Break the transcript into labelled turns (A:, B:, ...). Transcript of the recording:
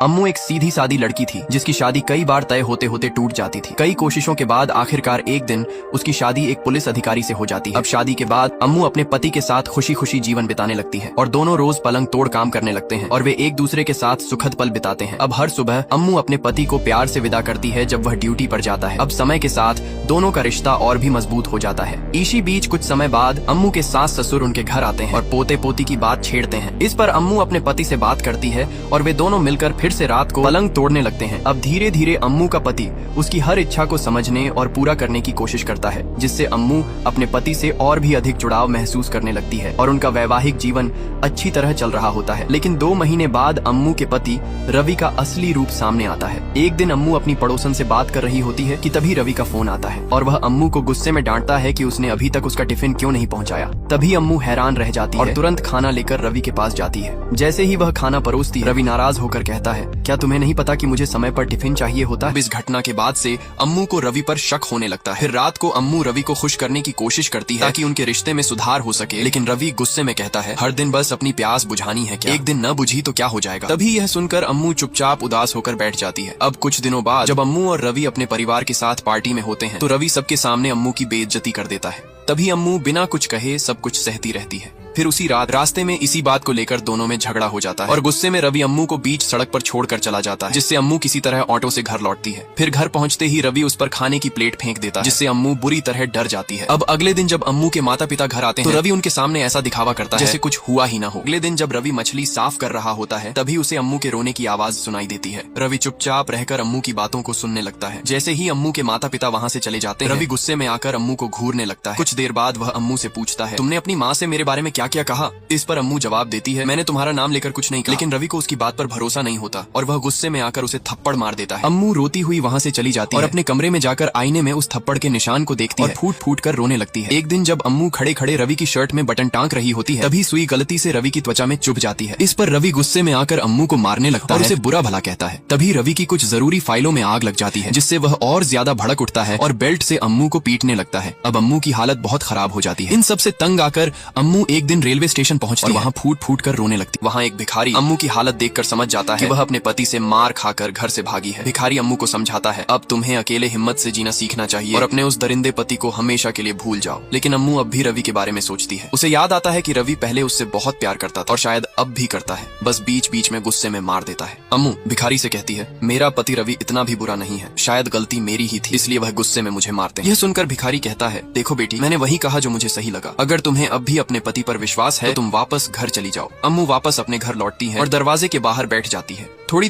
A: अम्मू एक सीधी सादी लड़की थी जिसकी शादी कई बार तय होते होते टूट जाती थी। कई कोशिशों के बाद आखिरकार एक दिन उसकी शादी एक पुलिस अधिकारी से हो जाती है। अब शादी के बाद अम्मू अपने पति के साथ खुशी खुशी जीवन बिताने लगती है और दोनों रोज पलंग तोड़ काम करने लगते हैं और वे एक दूसरे के साथ सुखद पल बिताते हैं। अब हर सुबह अम्मू अपने पति को प्यार से विदा करती है जब वह ड्यूटी पर जाता है। अब समय के साथ दोनों का रिश्ता और भी मजबूत हो जाता है। इसी बीच कुछ समय बाद अम्मू के सास ससुर उनके घर आते हैं और पोते पोती की बात छेड़ते हैं। इस पर अम्मू अपने पति से बात करती है और वे दोनों मिलकर फिर से रात को पलंग तोड़ने लगते हैं। अब धीरे धीरे अम्मू का पति उसकी हर इच्छा को समझने और पूरा करने की कोशिश करता है, जिससे अम्मू अपने पति से और भी अधिक जुड़ाव महसूस करने लगती है और उनका वैवाहिक जीवन अच्छी तरह चल रहा होता है। लेकिन 2 महीने बाद अम्मू के पति रवि का असली रूप सामने आता है। एक दिन अम्मू अपनी पड़ोसन से बात कर रही होती है कि तभी रवि का फोन आता है और वह अम्मू को गुस्से में डांटता है कि उसने अभी तक उसका टिफिन क्यों नहीं पहुंचाया। तभी अम्मू हैरान रह जाती है और तुरंत खाना लेकर रवि के पास जाती है। जैसे ही वह खाना परोसती, रवि नाराज होकर कहता है, क्या तुम्हें नहीं पता कि मुझे समय पर टिफिन चाहिए होता है? इस घटना के बाद से अम्मू को रवि पर शक होने लगता है। फिर रात को अम्मू रवि को खुश करने की कोशिश करती है ताकि उनके रिश्ते में सुधार हो सके, लेकिन रवि गुस्से में कहता है, हर दिन बस अपनी प्यास बुझानी है क्या? एक दिन न बुझी तो क्या हो जाएगा? तभी यह सुनकर अम्मू चुपचाप उदास होकर बैठ जाती है। अब कुछ दिनों बाद जब अम्मू और रवि अपने परिवार के साथ पार्टी में होते हैं तो रवि सबके सामने अम्मू की बेइज्जती कर देता है। तभी अम्मू बिना कुछ कहे सब कुछ सहती रहती है। फिर उसी रात रास्ते में इसी बात को लेकर दोनों में झगड़ा हो जाता है और गुस्से में रवि अम्मू को बीच सड़क पर छोड़कर चला जाता है, जिससे अम्मू किसी तरह ऑटो से घर लौटती है। फिर घर पहुंचते ही रवि उस पर खाने की प्लेट फेंक देता है, जिससे अम्मू बुरी तरह डर जाती है। अब अगले दिन जब अम्मू के माता पिता घर आते हैं तो रवि उनके सामने ऐसा दिखावा करता है जैसे कुछ हुआ ही ना हो। अगले दिन जब रवि मछली साफ कर रहा होता है तभी उसे अम्मू के रोने की आवाज सुनाई देती है। रवि चुपचाप रहकर अम्मू की बातों को सुनने लगता है। जैसे ही अम्मू के माता पिता वहाँ से चले जाते हैं, रवि गुस्से में आकर अम्मू को घूरने लगता है। कुछ देर बाद वह अम्मू से पूछता है, तुमने अपनी माँ से मेरे बारे में क्या क्या कहा? इस पर अम्मू जवाब देती है, मैंने तुम्हारा नाम लेकर कुछ नहीं कहा। लेकिन रवि को उसकी बात पर भरोसा नहीं होता और वह गुस्से में आकर उसे थप्पड़ मार देता है। अम्मू रोती हुई वहाँ से चली जाती है और अपने कमरे में जाकर आईने में उस थप्पड़ के निशान को देखती है और फूट फूट कर रोने लगती है। एक दिन जब अम्मू खड़े खड़े रवि की शर्ट में बटन टांक रही होती है तभी सुई गलती से रवि की त्वचा में चुभ जाती है। इस पर रवि गुस्से में आकर अम्मू को मारने लगता है और उसे बुरा भला कहता है। तभी रवि की कुछ जरूरी फाइलों में आग लग जाती है, जिससे वह और ज्यादा भड़क उठता है और बेल्ट से अम्मू को पीटने लगता है। अब अम्मू की हालत बहुत खराब हो जाती है। इन सबसे तंग आकर अम्मू एक दिन रेलवे स्टेशन पहुंचती है और वहाँ फूट फूट कर रोने लगती। वहाँ एक भिखारी अम्मू की हालत देखकर समझ जाता है कि वह अपने पति से मार खाकर घर से भागी है। भिखारी अम्मू को समझाता है, अब तुम्हें अकेले हिम्मत से जीना सीखना चाहिए और अपने उस दरिंदे पति को हमेशा के लिए भूल जाओ। लेकिन अम्मू अब भी रवि के बारे में सोचती है। उसे याद आता है कि रवि पहले उससे बहुत प्यार करता था और शायद अब भी करता है, बस बीच बीच में गुस्से में मार देता है। अम्मू भिखारी से कहती है, मेरा पति रवि इतना भी बुरा नहीं है, शायद गलती मेरी ही थी, इसलिए वह गुस्से में मुझे मारते हैं। यह सुनकर भिखारी कहता है, देखो बेटी, मैंने वही कहा जो मुझे सही लगा। अगर तुम्हें अब भी अपने पति पर विश्वास है तो तुम वापस घर चली जाओ। अम्मू वापस अपने घर लौटती है और दरवाजे के बाहर बैठ जाती है। थोड़ी